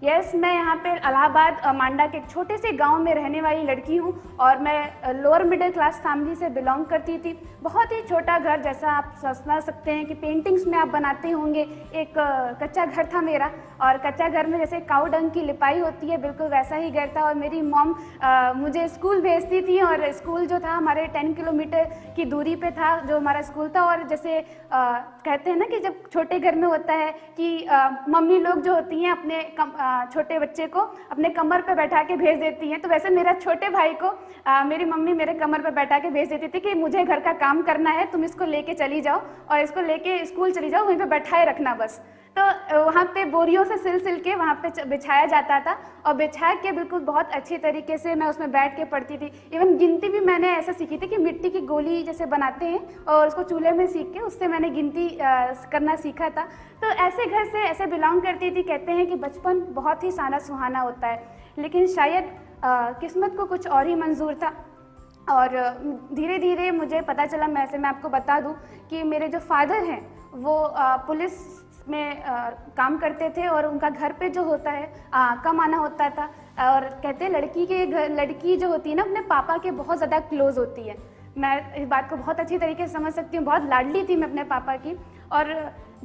Yes, मैं यहाँ पे इलाहाबाद मांडा के एक छोटे से गांव में रहने वाली लड़की हूँ और मैं लोअर मिडिल क्लास फैमिली से बिलोंग करती थी। बहुत ही छोटा घर, जैसा आप समझ सकते हैं कि पेंटिंग्स में आप बनाते होंगे, एक कच्चा घर था मेरा। और कच्चा घर में जैसे काऊ डंग की लिपाई होती है, बिल्कुल वैसा ही घर था। और मेरी मॉम मुझे स्कूल भेजती थी और स्कूल जो था हमारे 10 किलोमीटर की दूरी पे था जो हमारा स्कूल था। और जैसे कहते हैं ना कि जब छोटे घर में होता है कि मम्मी लोग जो होती हैं अपने छोटे बच्चे को अपने कमर पे बैठा के भेज देती हैं, तो वैसे मेरा छोटे भाई को मेरी मम्मी मेरे कमर पे बैठा के भेज देती थी कि मुझे घर का काम करना है, तुम इसको लेके चली जाओ और इसको लेके स्कूल चली जाओ, वहीं पे बैठाए रखना बस। तो वहाँ पे बोरियों से सिल के वहाँ पे बिछाया जाता था और बिछा के बिल्कुल बहुत अच्छी तरीके से मैं उसमें बैठ के पढ़ती थी। इवन गिनती भी मैंने ऐसा सीखी थी कि मिट्टी की गोली जैसे बनाते हैं और उसको चूल्हे में सीख के उससे मैंने गिनती करना सीखा था। तो ऐसे घर से ऐसे बिलोंग करती थी। कहते हैं कि बचपन बहुत ही सादा सुहाना होता है, लेकिन शायद किस्मत को कुछ और ही मंजूर था। और धीरे धीरे मुझे पता चला, मैं आपको बता दूं कि मेरे जो फादर हैं वो पुलिस में काम करते थे और उनका घर पे जो होता है कम आना होता था। और कहते हैं लड़की जो होती है ना अपने पापा के बहुत ज़्यादा क्लोज होती है। मैं इस बात को बहुत अच्छी तरीके से समझ सकती हूँ, बहुत लाडली थी मैं अपने पापा की। और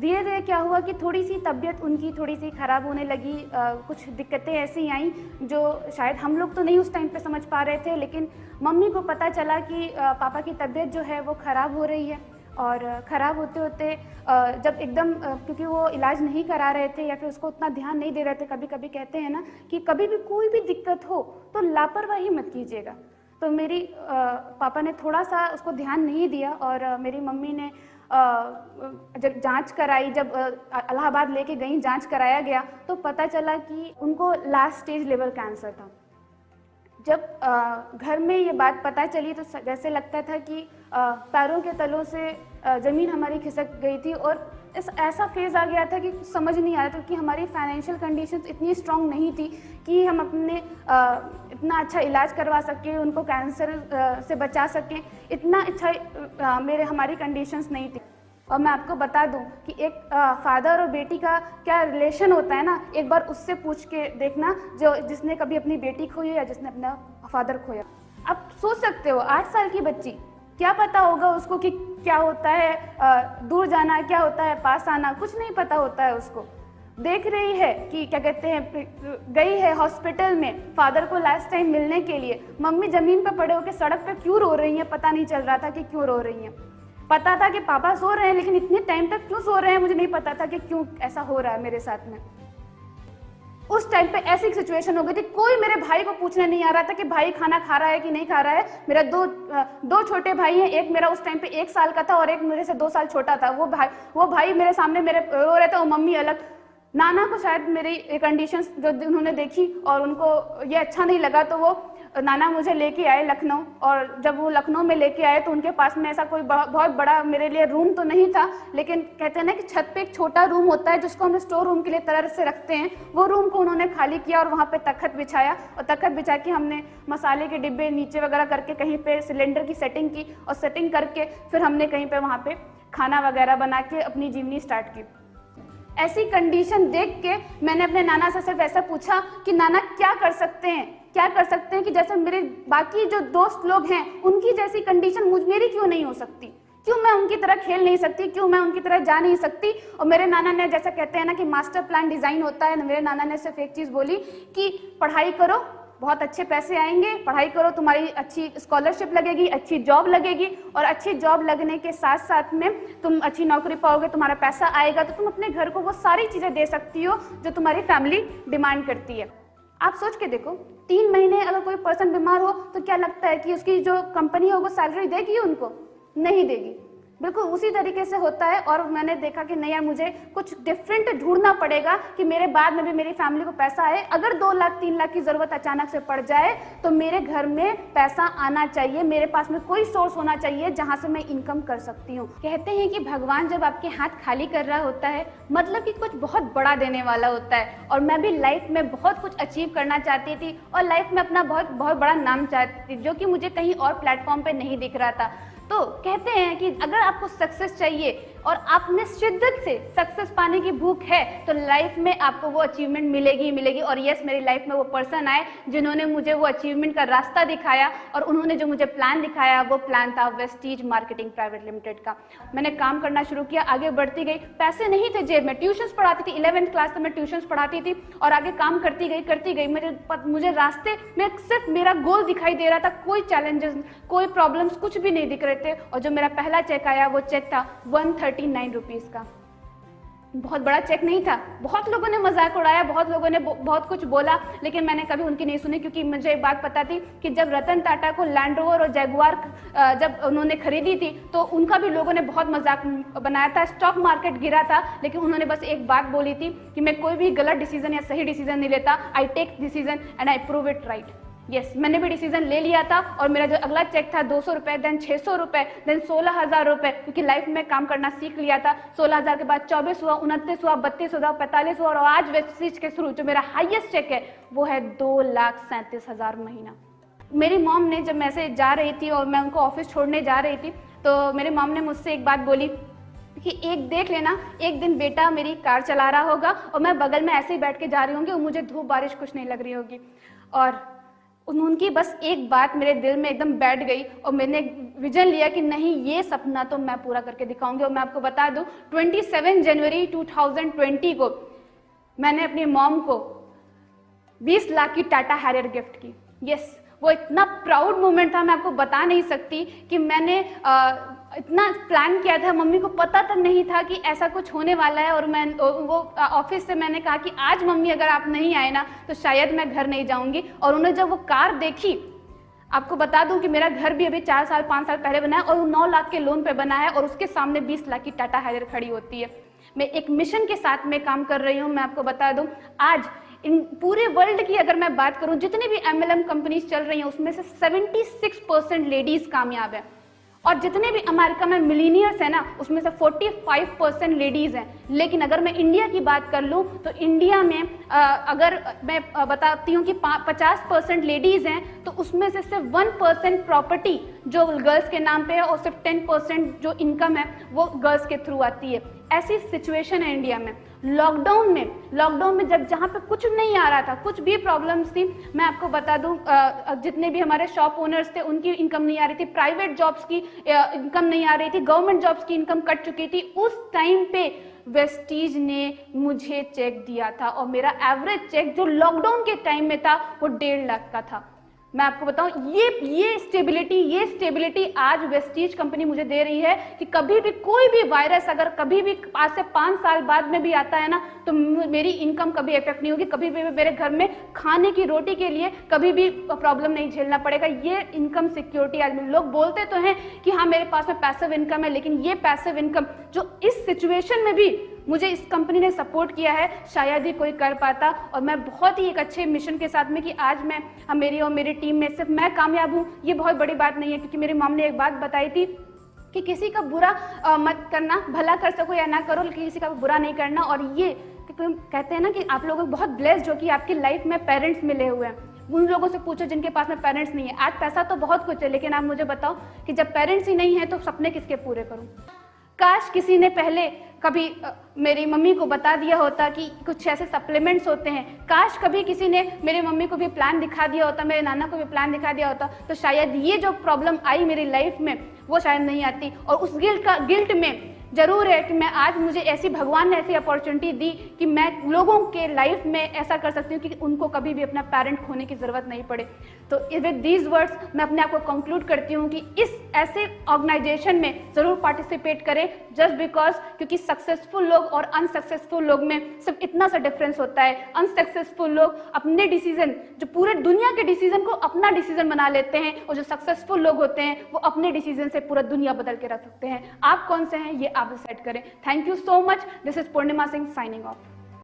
धीरे धीरे क्या हुआ कि थोड़ी सी तबीयत उनकी थोड़ी सी ख़राब होने लगी। कुछ दिक्कतें ऐसी आई जो शायद हम लोग तो नहीं उस टाइम पे समझ पा रहे थे, लेकिन मम्मी को पता चला कि पापा की तबीयत जो है वो ख़राब हो रही है। और ख़राब होते होते जब एकदम क्योंकि वो इलाज नहीं करा रहे थे या फिर उसको उतना ध्यान नहीं दे रहे थे, कभी कभी कहते हैं ना कि कभी भी कोई भी दिक्कत हो तो लापरवाही मत कीजिएगा। तो मेरी पापा ने थोड़ा सा उसको ध्यान नहीं दिया और मेरी मम्मी ने जब जांच कराई, जब इलाहाबाद लेके गई, जांच कराया गया तो पता चला कि उनको लास्ट स्टेज लेवल कैंसर था। जब घर में ये बात पता चली तो जैसे लगता था कि पैरों के तलों से ज़मीन हमारी खिसक गई थी। और ऐसा फेज़ आ गया था कि समझ नहीं आ रहा था कि हमारी फाइनेंशियल कंडीशंस इतनी स्ट्रांग नहीं थी कि हम अपने इतना अच्छा इलाज करवा सकें, उनको कैंसर से बचा सकें। इतना अच्छा हमारी कंडीशंस नहीं थी। और मैं आपको बता दूं कि एक फादर और बेटी का क्या रिलेशन होता है ना, एक बार उससे पूछ के देखना जिसने कभी अपनी बेटी खोई या जिसने अपना फादर खोया। आप सोच सकते हो 8 साल की बच्ची, क्या पता होगा उसको कि क्या होता है दूर जाना, क्या होता है पास आना, कुछ नहीं पता होता है उसको। देख रही है कि क्या कहते हैं, गई है हॉस्पिटल में फादर को लास्ट टाइम मिलने के लिए, मम्मी ज़मीन पर पड़े होकर सड़क पे क्यों रो रही हैं, पता नहीं चल रहा था कि क्यों रो रही हैं। पता था कि पापा सो रहे हैं, लेकिन इतने टाइम तक क्यों सो रहे हैं मुझे नहीं पता था कि क्यों ऐसा हो रहा है मेरे साथ में। उस टाइम पे ऐसी सिचुएशन हो गई थी, कोई मेरे भाई को पूछने नहीं आ रहा था कि भाई खाना खा रहा है कि नहीं खा रहा है। मेरा दो छोटे भाई हैं, एक मेरा उस टाइम पे 1 साल का था और एक मेरे से 2 साल छोटा था। वो भाई मेरे सामने मेरे रो रहे थे और मम्मी अलग। नाना को शायद मेरी कंडीशंस जो उन्होंने देखी और उनको ये अच्छा नहीं लगा, तो वो नाना मुझे लेके आए लखनऊ। और जब वो लखनऊ में लेके आए तो उनके पास में ऐसा कोई बहुत बड़ा मेरे लिए रूम तो नहीं था, लेकिन कहते हैं ना कि छत पे एक छोटा रूम होता है जिसको हम स्टोर रूम के लिए तरह से रखते हैं, वो रूम को उन्होंने खाली किया और वहाँ पे तख्त बिछाया। और तख्त बिछा के हमने मसाले के डिब्बे नीचे वगैरह करके कहीं पे सिलेंडर की सेटिंग की और सेटिंग करके फिर हमने कहीं पे वहाँ पे खाना वगैरह बना के अपनी जीवनी स्टार्ट की। ऐसी कंडीशन देख के मैंने अपने नाना से सिर्फ ऐसा पूछा कि नाना क्या कर सकते हैं कि जैसे मेरे बाकी जो दोस्त लोग हैं उनकी जैसी कंडीशन मेरी क्यों नहीं हो सकती, क्यों मैं उनकी तरह खेल नहीं सकती, क्यों मैं उनकी तरह जा नहीं सकती। और मेरे नाना ने, जैसा कहते हैं ना कि मास्टर प्लान डिज़ाइन होता है, मेरे नाना ने सिर्फ एक चीज़ बोली कि पढ़ाई करो, बहुत अच्छे पैसे आएंगे, पढ़ाई करो, तुम्हारी अच्छी स्कॉलरशिप लगेगी, अच्छी जॉब लगेगी और अच्छी जॉब लगने के साथ साथ में तुम अच्छी नौकरी पाओगे, तुम्हारा पैसा आएगा तो तुम अपने घर को वो सारी चीज़ें दे सकती हो जो तुम्हारी फैमिली डिमांड करती है। आप सोच के देखो, 3 महीने अगर कोई पर्सन बीमार हो तो क्या लगता है कि उसकी जो कंपनी हो वो सैलरी देगी उनको? नहीं देगी। बिल्कुल उसी तरीके से होता है। और मैंने देखा कि नहीं यार, मुझे कुछ डिफरेंट ढूंढना पड़ेगा कि मेरे बाद में भी मेरी फैमिली को पैसा आए। अगर 2 लाख 3 लाख की ज़रूरत अचानक से पड़ जाए तो मेरे घर में पैसा आना चाहिए, मेरे पास में कोई सोर्स होना चाहिए जहां से मैं इनकम कर सकती हूँ। कहते हैं कि भगवान जब आपके हाथ खाली कर रहा होता है मतलब कि कुछ बहुत बड़ा देने वाला होता है। और मैं भी लाइफ में बहुत कुछ अचीव करना चाहती थी और लाइफ में अपना बहुत बहुत बड़ा नाम चाहती थी, जो कि मुझे कहीं और प्लेटफॉर्म पर नहीं दिख रहा था। तो कहते हैं कि अगर आपको सक्सेस चाहिए, और आपने शिद्दत से सक्सेस पाने की भूख है तो लाइफ में आपको वो अचीवमेंट मिलेगी ही मिलेगी। और यस, मेरी लाइफ में वो पर्सन आए जिन्होंने मुझे वो अचीवमेंट का रास्ता दिखाया, और उन्होंने जो मुझे प्लान दिखाया वो प्लान था वेस्टीज मार्केटिंग प्राइवेट लिमिटेड का। मैंने काम करना शुरू किया, आगे बढ़ती गई, पैसे नहीं थे जेब में, ट्यूशंस पढ़ाती थी, 11th क्लास तक मैं ट्यूशंस पढ़ाती थी और आगे काम करती गई। मुझे रास्ते में सिर्फ मेरा गोल दिखाई दे रहा था, कोई चैलेंजेस, कोई प्रॉब्लम्स कुछ भी नहीं दिख रहे थे। और जो मेरा पहला चेक आया वो चेक था 139 रुपीज़ का। बहुत बड़ा चेक नहीं था। बहुत लोगों ने मजाक उड़ाया, बहुत लोगों ने बहुत कुछ बोला, लेकिन मैंने कभी उनकी नहीं सुनी, क्योंकि मुझे एक बात पता थी कि जब रतन टाटा को लैंड रोवर और जैगुआर जब उन्होंने खरीदी थी तो उनका भी लोगों ने बहुत मजाक बनाया था। स्टॉक मार्केट गिरा था, लेकिन उन्होंने बस एक बात बोली थी कि मैं कोई भी गलत डिसीजन या सही डिसीजन नहीं लेता, I take decision and I prove it right. Yes, मैंने भी डिसीजन ले लिया था और मेरा जो अगला चेक था 200 रुपये, देन 600 रुपये, देन 16,000 रुपये, क्योंकि लाइफ में काम करना सीख लिया था। 16,000 के बाद 24 हुआ, 29 हुआ, 32 हुआ, 45 हुआ, और आज वेस्टीज के थ्रू जो मेरा हाईएस्ट चेक है वो है 2,37,000 महीना। मेरी मॉम ने, जब मैं से जा रही थी और मैं उनको ऑफिस छोड़ने जा रही थी, तो मेरी मॉम ने मुझसे एक बात बोली कि एक देख लेना, एक दिन बेटा मेरी कार चला रहा होगा और मैं बगल में ऐसे ही बैठ के जा रही होंगी और मुझे धूप बारिश कुछ नहीं लग रही होगी। और उनकी बस एक बात मेरे दिल में एकदम बैठ गई और मैंने विजन लिया कि नहीं, ये सपना तो मैं पूरा करके दिखाऊंगी। और मैं आपको बता दूं, 27 जनवरी 2020 को मैंने अपनी मॉम को 20 लाख की टाटा हैरियर गिफ्ट की। यस, वो इतना प्राउड मोमेंट था, मैं आपको बता नहीं सकती कि मैंने इतना प्लान किया था। मम्मी को पता तक नहीं था कि ऐसा कुछ होने वाला है। और मैं वो ऑफिस से मैंने कहा कि आज मम्मी अगर आप नहीं आए ना तो शायद मैं घर नहीं जाऊंगी। और उन्होंने जब वो कार देखी, आपको बता दूं कि मेरा घर भी अभी 4 साल 5 साल पहले बना है और वो 9 लाख के लोन पे बना है और उसके सामने 20 लाख की टाटा हैरियर खड़ी होती है। मैं एक मिशन के साथ में काम कर रही हूँ। मैं आपको बता दूं, आज इन पूरे वर्ल्ड की अगर मैं बात करूं, जितनी भी MLM कंपनीज चल रही हैं उसमें से 76% लेडीज कामयाब है। और जितने भी अमेरिका में मिलीनियर्स हैं ना, उसमें से 45% लेडीज हैं। लेकिन अगर मैं इंडिया की बात कर लूं तो इंडिया में अगर मैं बताती हूँ कि 50% लेडीज हैं तो उसमें से सिर्फ 1% प्रॉपर्टी जो गर्ल्स के नाम पे है और सिर्फ 10% जो इनकम है वो गर्ल्स के थ्रू आती है। ऐसी सिचुएशन है इंडिया में। लॉकडाउन में जब जहाँ पे कुछ नहीं आ रहा था, कुछ भी प्रॉब्लम्स थी, मैं आपको बता दूं, जितने भी हमारे शॉप ओनर्स थे उनकी इनकम नहीं आ रही थी, प्राइवेट जॉब्स की इनकम नहीं आ रही थी, गवर्नमेंट जॉब्स की इनकम कट चुकी थी। उस टाइम पे वेस्टीज ने मुझे चेक दिया था और मेरा एवरेज चेक जो लॉकडाउन के टाइम में था वो 1.5 लाख का था। मैं आपको बताऊं, ये स्टेबिलिटी आज वेस्टीज कंपनी मुझे दे रही है कि कभी भी कोई भी वायरस अगर कभी भी आज से 5 साल बाद में भी आता है ना तो मेरी इनकम कभी इफेक्ट नहीं होगी, कभी भी मेरे घर में खाने की रोटी के लिए कभी भी प्रॉब्लम नहीं झेलना पड़ेगा। ये इनकम सिक्योरिटी आज लोग बोलते तो हैं कि हाँ मेरे पास में पैसिव इनकम है, लेकिन ये पैसिव इनकम जो इस सिचुएशन में भी मुझे इस कंपनी ने सपोर्ट किया है, शायद ही कोई कर पाता। और मैं बहुत ही एक अच्छे मिशन के साथ में कि आज मैं मेरी और मेरी टीम में सिर्फ मैं कामयाब हूँ, ये बहुत बड़ी बात नहीं है। क्योंकि मेरी मॉम ने एक बात बताई थी कि किसी का बुरा मत करना, भला कर सको या ना करो, लेकिन किसी का बुरा नहीं करना। और ये कहते हैं ना कि आप लोग बहुत ब्लेस्ड हो कि आपकी लाइफ में पेरेंट्स मिले हुए हैं। उन लोगों से पूछो जिनके पास में पेरेंट्स नहीं है। आज पैसा तो बहुत कुछ है, लेकिन आप मुझे बताओ कि जब पेरेंट्स ही नहीं है तो सपने किसके पूरे करूं। काश किसी ने पहले कभी मेरी मम्मी को बता दिया होता कि कुछ ऐसे सप्लीमेंट्स होते हैं। काश कभी किसी ने मेरी मम्मी को भी प्लान दिखा दिया होता, मेरे नाना को भी प्लान दिखा दिया होता, तो शायद ये जो प्रॉब्लम आई मेरी लाइफ में वो शायद नहीं आती। और उस गिल्ट में जरूर है कि मैं आज मुझे ऐसी भगवान ने ऐसी अपॉर्चुनिटी दी कि मैं लोगों के लाइफ में ऐसा कर सकती हूँ कि उनको कभी भी अपना पेरेंट खोने की जरूरत नहीं पड़े। तो विद दीज वर्ड्स मैं अपने आप को कंक्लूड करती हूँ कि इस ऐसे ऑर्गेनाइजेशन में जरूर पार्टिसिपेट करें, जस्ट बिकॉज क्योंकि सक्सेसफुल लोग और अनसक्सेसफुल लोग में सिर्फ इतना सा डिफरेंस होता है। अनसक्सेसफुल लोग अपने डिसीजन, जो पूरे दुनिया के डिसीजन को अपना डिसीजन बना लेते हैं, और जो सक्सेसफुल लोग होते हैं वो अपने डिसीजन से पूरा दुनिया बदल के रख सकते हैं। आप कौन से हैं ये आप डिसाइड करें। Thank you so much. This is Purnima Singh signing off.